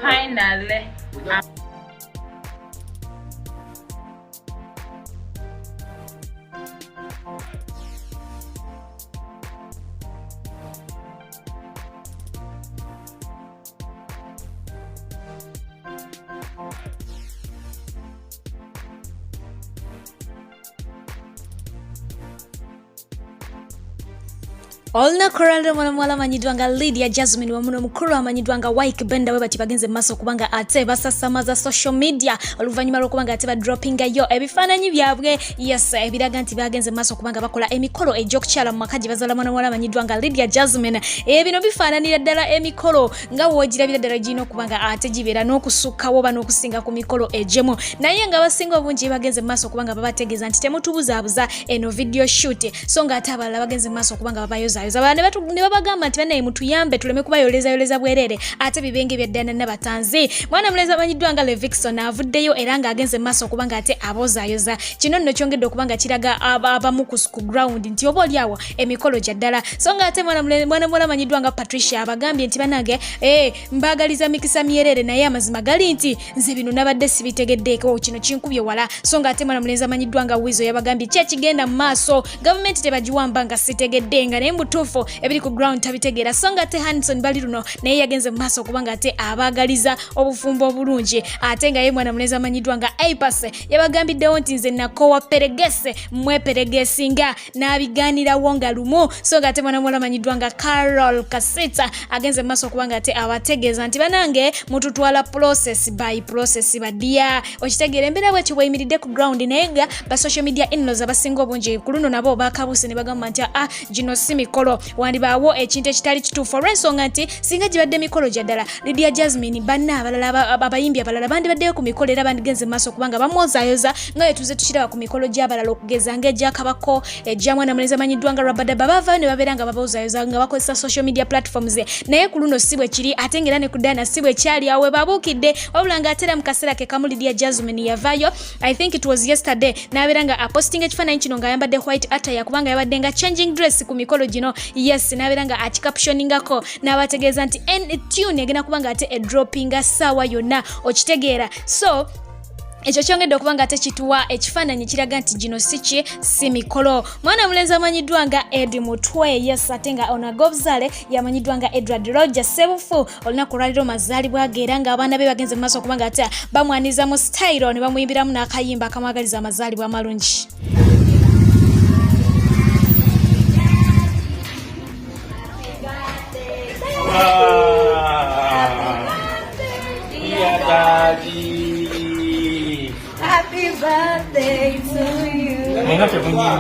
Finally. Olna koraldo mwana manyidwanga Lydia Jasmine wamuno mukuru amanyidwanga Wike Benda weba tibagenze maso kubanga ate basasamaza social media oluvanyuma lokubanga ate ba dropping yo ebifananyi byabwe yes ebiraga nti bagenze maso kubanga bakola emikolo ejokchala makaji bazala mwana manyidwanga Lydia Jasmine bino bifananira ddala emikolo nga wogira biradala jino kubanga ate jibera n'okusuka woba n'okusinga ku mikolo ejemo naye nga basinga obungi bagenze maso kubanga babategeza nti temutubuzabuza eno video shoot so nga ate abalala bagenze maso kubanga babayoza zabane batu ne babagamba nti bane mutuyambe tuleme kubayoleza bwerere ate bibenge byaddana nabatanzi mwana muleza banyidwanga Levixon avuddeyo era nga agenze maso kubanga ate abozayoza kino nno kyongedde okubanga kiraga abamu ku ground nti oboli awo emikolo gyaddala so nga ate mwana manyidwanga Patricia abagambye nti banage mbagaliza mikisa myerere naye amazima gali nti nze bino nabadde sibitegeddeeko kino kinkubye wala so nga ate mwana muleza banyidwanga Wizo yabagambye kigenda mu maaso government tebagiwamba nga sitegedde nga naye tufu ebiri ku ground tabitegera songa te Hanson baliruno naye yagenze maso kubanga ate abagaliza obufumbo obulungi ate nga ye mwana muleza manyidwanga Aipase yabagambiddewo nti nze nakowa peregese mwe peregesinga nabiganira wonga lumu songa ate mwana manyidwanga Carol Kasita agenze maso kubanga ate abategeza nti banange mututwala process by process badia okitegera embera bwe kiwayimiridde ku ground naye nga ba social media inlaws abasinga obungi kuluno nabo bakabuse ne bagamba nti gino simikolo wandibawo ekintu ekitali kituufu olw'ensonga nti singa gibadde mikolo gyaddala Lydia Jasmine banna abalala abayimbi abalala bandibaddeyo ku mikolo era bandigenze maaso kubanga bamwozayoza nga yetuze tukiraba ku mikolo gy'abalala okugeza ng'egyakabako ejja mwana muleza manyiddwanga Rabadaba bavayo ne babeera nga baboozayoza nga bakozesa social media platforms naye ku luno si bwe kiri ate ng'era ne ku Dana si bwe kyali awe babuukidde wabula ng'ateera mu kaseera ke kamu Lydia Jasmine yavaayo I think it was yesterday n'abeera nga apostinga ekifaananyi kino ng'ayambadde white attire kubanga yabadde nga changing dress ku mikolo gino yes nabiranga akicaptioningako nabategeeza nti tune egena kubanga ate droppinga sawa yonna okitegeera so ekyo kyongedde okubanga ate kituwa ekifaananyi kiraga nti gino si mikolo mwana mulenzi amanyiddwanga Edi Mutwe yes ate nga onagobzale yamanyiddwanga Edward Roger Sebufu olunaku lwaliro mazaalibwa ge era nga abaana be bagenze mu maaso okubanga ate bamwaniza mu style ne bamuyimbiramu n'akayimba akamwagaliza amazaalibwa amalungi. Happy birthday to you.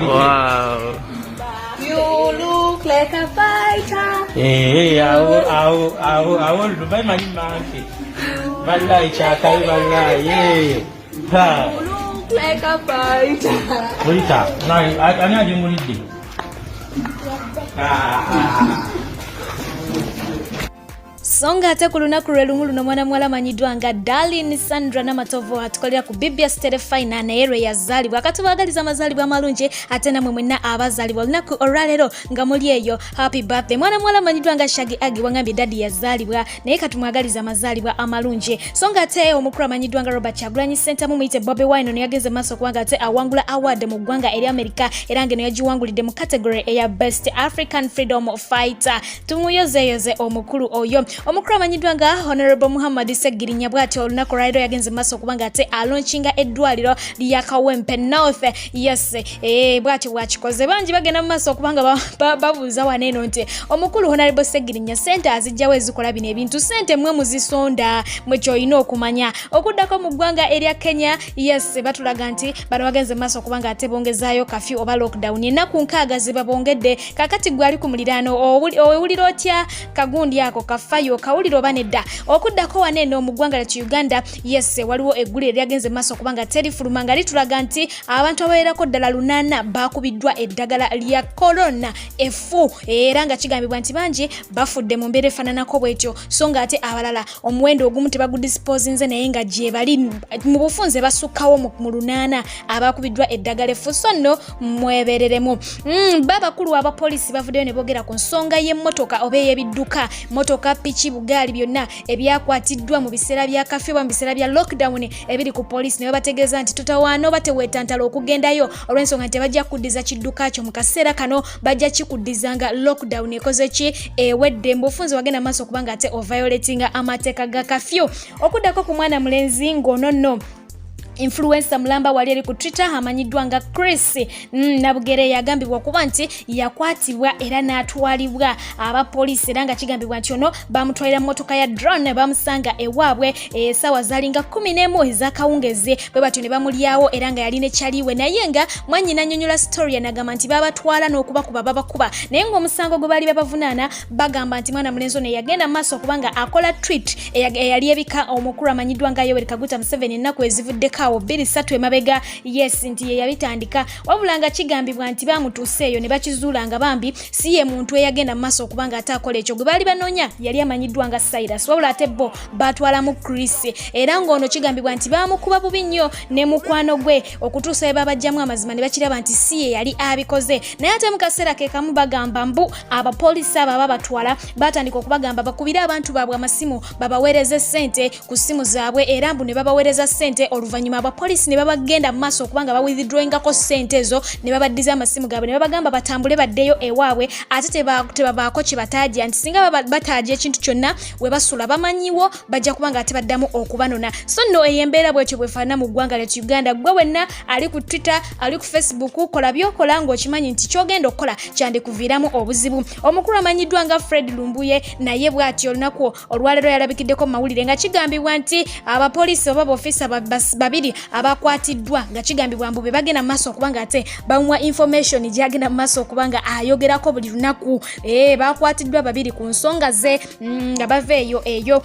Wow. You look like a fighter. Hey, I want to buy my monkey. Balai chakai balai. Yeah. You look like a fighter. Mulita. No, I know you muliti. Songa ate ku lunaku lwe lumu luno mwana mwala manyiddwanga Darlene Sandra Namatovo atukolera ku BBS Telefina naye lwe yazaalibwa akatubagaliza amazaalibwa amalungi ate namwe mwenna abazaalibwa olunaku olwaleero nga muli eyo happy birthday mwana mwala manyiddwanga Shaggy Agi wangambye daddy yazaalibwa naye katumwagaliza amazaalibwa amalungi songa ate omukulu amanyiddwanga Robert Kyagulanyi Center mumuyite Bobby Wine yagenze maaso kubanga ate awangula award mu ggwanga eri America era ngeno yagiwangulidde mu category eya Best African Freedom Fighter tumuyozeyoze omukulu oyo omukulu amanyiddwanga Honorable Muhammad Segirinya bwati olunaku lwaliro yagenze maaso kubanga ate alaunchinga eddwaliro lya Kawempe North yes bwati bwakikoze bangi bagenda mu maaso okubanga babuuza waneeno nti omukulu Honorable Segirinya sente azijjawo ezikola bino ebintu sente mwe muzisonda mwe kyolina okumanya okuddako mu ggwanga erya Kenya yes batulaga nti bano bagenze maaso okubanga ate bongezaayo kafyu oba lockdown ennaku 6 zibabongedde kakati gwali ku muliraano owulira otya kagundi ako kafayo kawuliro banedda okuddako wanene omugwanga lya Uganda yes waliwo eggulire lyagenze maaso kubanga terifuluma nga litulaga nti abantu abawerako ddala 800 bakubiddwa eddagala lya corona efu era nga kigambibwa nti bangi bafudde mu mbeera efaananako bwetyo so nga ate abalala omuwendo ogumu tebagudisposinze naye nga gye bali mu bufunze basukkawo mu 800 abakubiddwa eddagala efu so nno mwebereremu babakulu abapoliisi bavuddeyo ne boogera ku nsonga y'emmotoka oba ey'ebidduka motoka piki bugaali byonna ebyakwatiddwa mu biseera bya kafyu mu biseera bya lockdown ebiri ku poliisi ne bategeeza nti tutawaana oba teweetantala okugendayo olw'ensonga nti bajja kuddiza kidduka kyo mu kaseera kano bajja kikuddizanga lockdown ekoze ki ewedde mbufunze wagenda maaso kubanga ate oviolatinga amateeka ga kafyu okuddako ku mwana mulenzi ng'ono influencer mulamba wali eri ku Twitter amanyiddwa nga Chris Nabugere yagambibwa kuba nti yakwatibwa era n'atwalibwa abapoliisi era nga kigambibwa nti ono bamutwalira mmotoka ya drone bamusanga ewaabwe essaawa zalinga 11 ez'akawungezi bwe batyo ne bamulyawo era nga yalina ekyaliwe naye nga mwannyina annyonnyola story yanagamba nti babatwala n'okubakuba babakuba naye ng'omusango gwe baali babavunaana bagamba nti mwana mulenzi ono yagenda maaso kubanga akola tweet eyali ebika omukulu amanyiddwa nga Yoweri Kaguta Museveni ennaku ezivuddeko awo 2-3 emabega yes nti ye yabitandika wabula nga kigambibwa nti bamutuuse eyo ne bakizuula nga bambi si ye muntu eyagenda maaso okubanga ate akola ekyo gwe baali banoonya yali amanyiddwa nga Cyrus wabula ate bo batwalamu Chris era ng'ono kigambibwa nti bamukuba bubi nnyo ne mukwano gwe okutuusa we babajjamu amazima ne bakiraba nti si ye yali abikoze naye ate mu kaseera ke kamu bagamba mbu abapoliisi abo babatwala batandika okubagamba bakubire abantu baabwe amasimu babaweereze ssente ku ssimu zaabwe era mbu ne babaweereza ssente oluvannyuma abapoliisi ne babagenda mu maaso okubanga bawithdrawingako ssente ezo ne babaddiza amasimu gaabwe ne babagamba batambule baddeyo ewaabwe ate tebabaako kye bataajja nti singa bataajja ekintu kyonna we basula bamanyiwo bajja kubanga ate baddamu okubanona so nno ey'embeera bwetyo bwefaanana mu ggwanga lya Uganda gwe wenna ali ku Twitter ali ku Facebook kola byokola ng'okimanyi nti kyogenda okukola kyandikuviiramu obuzibu omukulu amanyiddwa nga Fred Lumbuye naye bw'atyo olunaku olwaleero yalabikiddeko mu mawulire nga kigambibwa nti abapoliisi oba bofisa babiri abakwatiddwa nga kigambibwa mbu be bagenda maaso okubanga ate bamuwa information gyagenda maaso okubanga ayogerako buli lunaku bakwatiddwa babiri ku nsonga ze nga bava eyo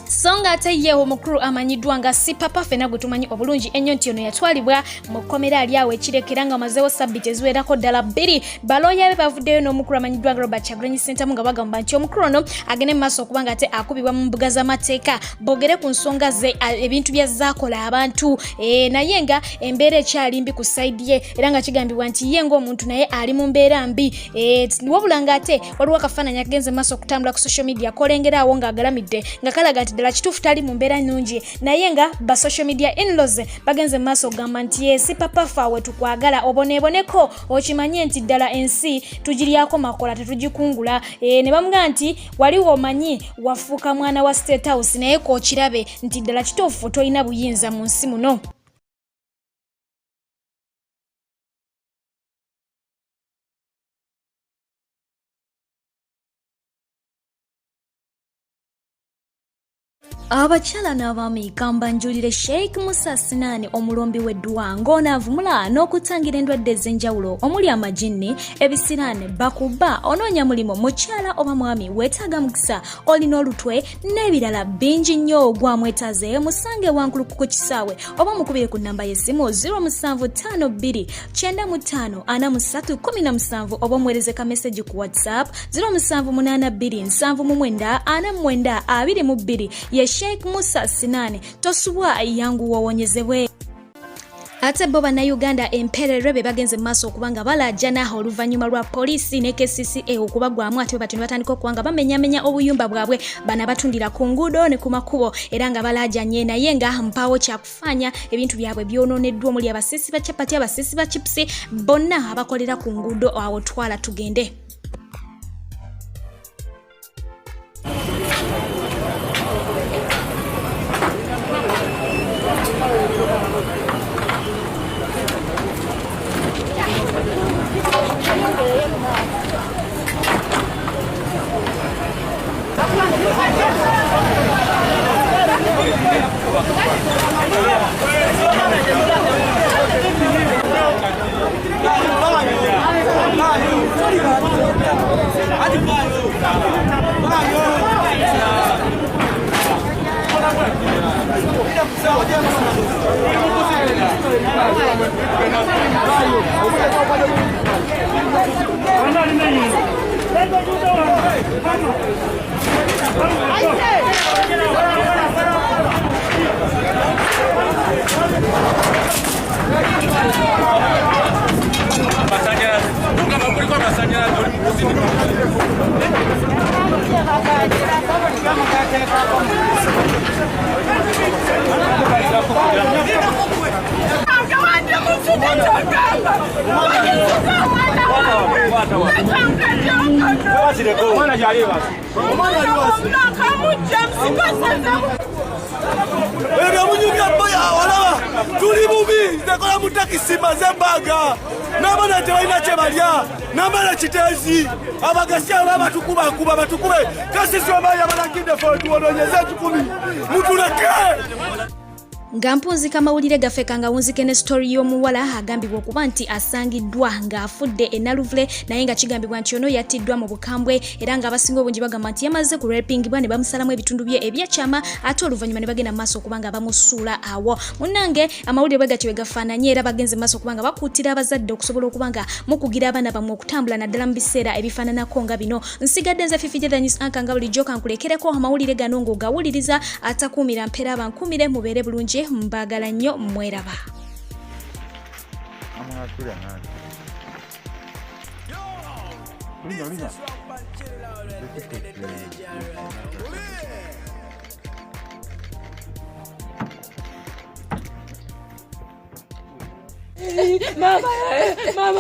songa ate ye omukulu amanyiddwa nga si papa fena gwe tumanyi obulungi ennyo nti ono yatwalibwa mu kkomera ali awo ekirekera nga amazeewo sabbiti eziwerako ddala 2 balooya be bavuddeyo n'omukulu amanyiddwa nga Robert Kyagulanyi Ssentamu nga bagamba nti omukulu ono agende mu maaso okubanga ate akubibwa mu mbuga z'amateeka boogere ku nsonga ze ebintu byazaakola abantu naye nga embeera ekyali mbi ku sayidi ye era nga kigambibwa nti ye ng'omuntu naye ali mu mbeera mbi wabula nga ate waliwo akafaananyi agenze maaso okutambula ku social media kolengera awo ng'agalamidde nga kalaga nti ddala kituufu tali mu mbeera nnungi naye nga ba social media in-laws bagenze mu maaso okugamba nti yesi papa faawe tukwagala oboneeboneko okimanye nti ddala ensi tugiryako makola tetugikungula ne bamugamba nti wali womanyi wafuuka mwana wa State House naye kookirabe nti ddala kituufu tolina buyinza mu nsi muno. Abakyala n'abaami kambanjulire Sheikh Musa Sinani omulombi w'eddwa ng'onaavumula n'okutangira endwadde ez'enjawulo omuli amajinni ebisiraane bakuba onoonya mulimo mukyala oba mwami weetaaga mukisa olina olutwe n'ebirala bingi nnyo gwamwetaaze musange wankulu ku kisaawe oba mukubire ku nnamba y'essimu 0752 95 4317 oba omuweereze ka message ku WhatsApp 0782 79 49 22 ye Sheikh Musa Sinani tosubwa yangu wawonyezebwe. Ate bo bannayuganda empererwe be bagenze mu maaso okubanga balajjana oluvannyuma lwa poliisi ne KCCA okubagwamu ate bati ne batandika okubanga bamenyamenya obuyumba bwabwe bana batundira ku nguudo ne ku makubo era nga balajjanye naye nga mpaawo kyakufanya ebintu byabwe byonooneddwa omuli abasiisi ba chapati abasiisi ba chipsi bonna abakolera ku nguudo awo twala tugende. tuli bubi zekola mutakisima zembaga nabana tebalina kyebalya namala kitezi abagasya babatukubakuba batukube kasisi obaya balagide fo tuwononyeze 10 mutuleke. Nga mpunzika mawulire gaffe kangawunzike ne story y'omuwala agambibwa okuba nti asangiddwa ng'afudde enaluvule naye nga kigambibwa nti ono yattiddwa mu bukambwe era nga abasinga obungi bagamba nti yamaze ku rapingibwa ne bamusalamu ebitundu bye ebyekyama ate oluvannyuma ne bagenda maaso okuba nga bamusuula awo. Munnange amawulire bwe gatyo bwe gafaananye era bagenze maaso okuba nga bakuutira abazadde okusobola okuba nga mukugira abaana bammwe okutambula naddala mu biseera ebifaananako nga bino. Nsigadde nze Fifi the News Anchor nga bulijjo kankulekereko amawulire gano ng'ogawuliriza atakuumira mpeera bankuumire mubeere bulungi. Mbagala nnyo mweraba. Mama,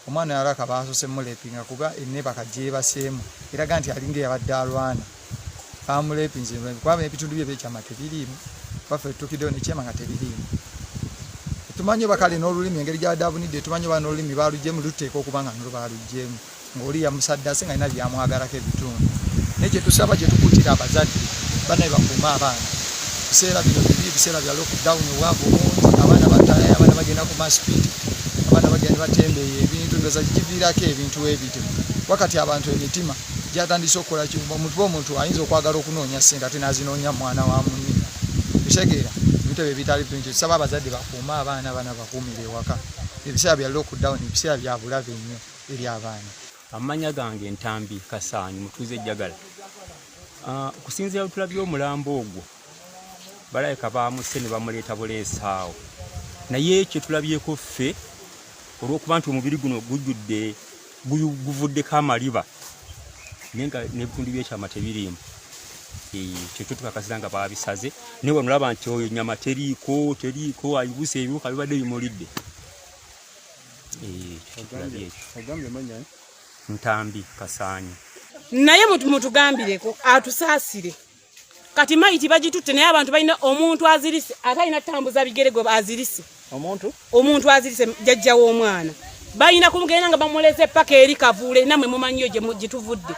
omwana yalaka baasose mulepinga kuba enneba kagyebaseemu eraga nti alinga yabadde alwana bamulepinze kwaba ebitundu bye ebyekyama tebiriimu baffe tukiddeyo nekyema nga tebiriimu tumanyi bakale n'olulimi engeri gyabadde abunidde tumanyi ba n'olulimi baalugyemu luteeka okuba nga nolo baalugyemu ng'oli yamusadde ase nga alina byamwagalako ebitundu naye kyetusaba kyetukuutira abazadde banaye bakuuma abaana biseera bino bibi biseera bya lockdown obwavu bungi abaana bataya abaana bagenda ku masipiti abaana bagenda batembeeya ebintu ndoza kiviirako ebintu ebityo wakati abantu emitima gyatandise okukola omuntu ayinza okwagala okunoonya ssente ate n'azinoonya mwana wa munne bitegeera ebintu ebyo bitali bingi tusaba abazadde bakuuma abaana bana bakuumire ewaka ebiseera bya lockdown ebiseera bya bulabe nnyo eri abaana. Amanya gange Ntambi Kasaanyi mutuuze ejjagala okusinziira tulabye omulambo ogwo balayika baamuse ne bamuleeta buleesaawo naye kye tulabyeko ffe olw'okuba nti omubiri guno gujjudde guvuddeko amaliba naye nga n'ebitundu byekyama tebiriimu kyekyo tukakasira nga baabisaze naye wano olaba nti oyo nyama teriiko ayibuse ebiwuka bibadde bimulidde. Ntambi Kasaanyi naye mutugambireko atusaasire kati mayiti bagitutte naye abantu balina omuntu azirise ate alina tambuza bigere gwe azirise omuntu azirise jjajja w'omwana balina kumugenda nga bamuleze paka eri kavuule namwe mumanyiyo gye tuvudde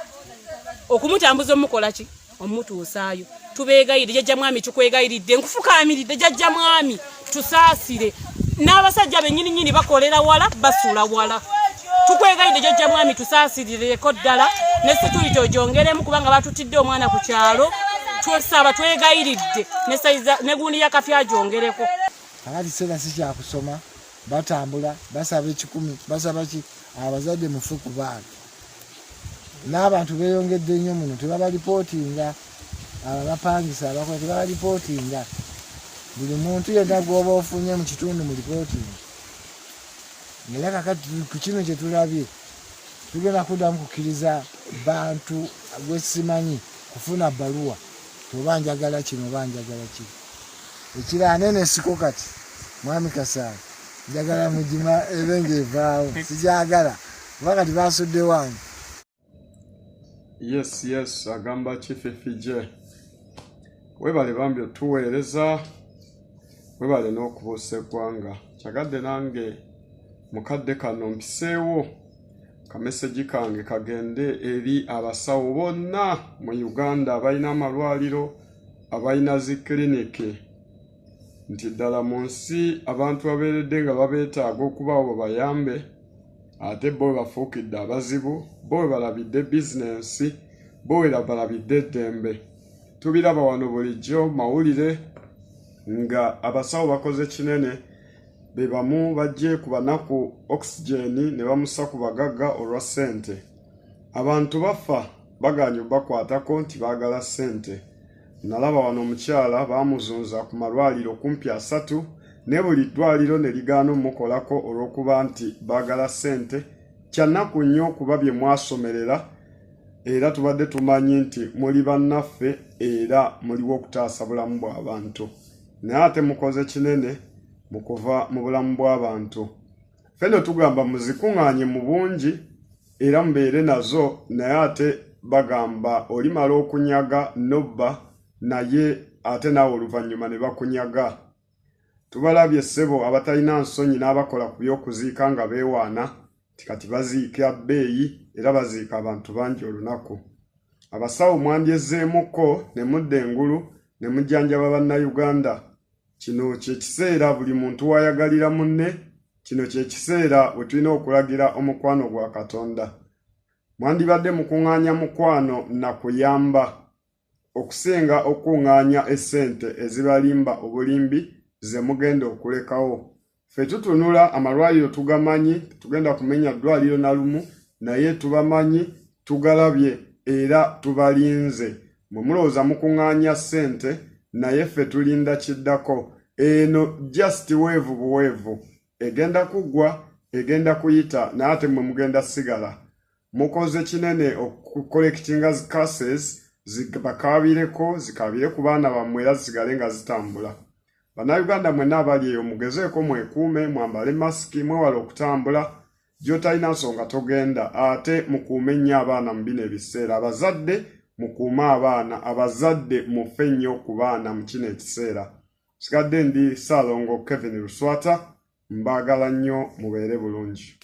okumutambuza omukola ki omutuusaayo. Tubeegayirire jjajja mwami tukwegayiridde nkufukaamiridde jjajja mwami tusaasire n'abasajja bennyini bakolera wala basula wala tukwegayidde jjajja mwami tusaasirireko ddala ne situli tojongeremu kubanga batutidde omwana ku kyalo twesaba twegayiridde ne gundi ya kafya ajongereko. Akati sena si kyakusoma batambula basaba 10 basaba ki abazadde mufe ku baana n'abantu beeyongedde nnyo muno tebabalipootinga abapangisa abakola tebabalipootinga buli muntu yenna gwoba ofunye mu kitundu mu lipootinga era kakati ku kino kye tulabye tugenda kuddamu kukkiriza bantu gwesimanyi kufuna bbaluwa toba njagala kino oba njagala kino ekirala nene siko kati mwami Kasaanyi njagala mugima ebenga evaawo sijagala oba kati basudde wange. Yes, agamba kififije webale bambi otuweereza webale n'okubuusa eggwanga kyagadde nange mukadde kano mpiseewo kameseji kange kagende eri abasawo bonna mu Uganda abalina amalwaliro abalina zi kiliniki nti ddala mu nsi abantu babeeredde nga babeetaaga okubawo bayambe ate bo bafuukidde abazibu, bo balabidde bizinensi, bo balabidde eddembe. Tubiraba wano bulijjo mawulire nga abasawo bakoze kinene be bamu bajje ku banaku oxygeni ne bamusa ku bagagga olwa ssente. Abantu bafa baganye bakwatako nti baagala ssente. Nalaba wano omukyala baamuzunza ku malwaliro kumpi 3 ne buli ddwaliro ne ligaana omukolako olw'okuba nti baagala ssente. Kyannaku nnyo okuba bye mwasomerera era tubadde tumanyi nti muli bannaffe era muliwo okutaasa bulamu bw'abantu. Naye ate mukoze kinene mu kuva mu bulamu bw'abantu. Ffenno tugamba muzikuŋŋaanye mu bungi era mubeere nazo, naye ate bagamba olimala okunyaga nobba naye ate naawe oluvannyuma ne bakunyaga. Tubalabye ssebo abatalina nsonyi n'abakola ku by'okuziika nga beewaana nti kati baziika bbeeyi era baziika abantu bangi olunaku. Abasawo mwandyezeemuko ne mudda engulu ne mujjanjaba bannayuganda. Kino kye kiseera buli muntu wayagalira munne, kino kye kiseera we tulina okulagira omukwano gwa Katonda. Mwandibadde mukuŋŋaanya mukwano na kuyamba okusinga okuŋŋaanya essente ezibalimba obulimbi ze mugenda okulekawo. Ffe tutunula amalwaliro tugamanyi, tugenda kumenya ddwaliro na lumu, naye tubamanyi, tugalabye era tubalinze. Mwe mulowooza mukuŋŋaanya ssente naye ffe tulinda kiddako. Eno just weevu buweevu egenda kuggwa, egenda kuyita, naye ate mwe mugenda sigala. Mukoze kinene okucollectinga zi cases zibakaabireko, zikaabire ku baana bammwe era zigale nga zitambula. Bannayuganda mwenna abali eyo mugezeeko mwekuume, mwambale masiki, mwewala okutambula. Gy'otalina nsonga togenda, ate mukuume nnyo abaana mu bino ebiseera. Abazadde mukuume abaana, abazadde muffe nnyo ku baana mu kino ekiseera. Sigadde ndi Ssaalongo Kevin Luswata, mbaagala nnyo mubeere bulungi.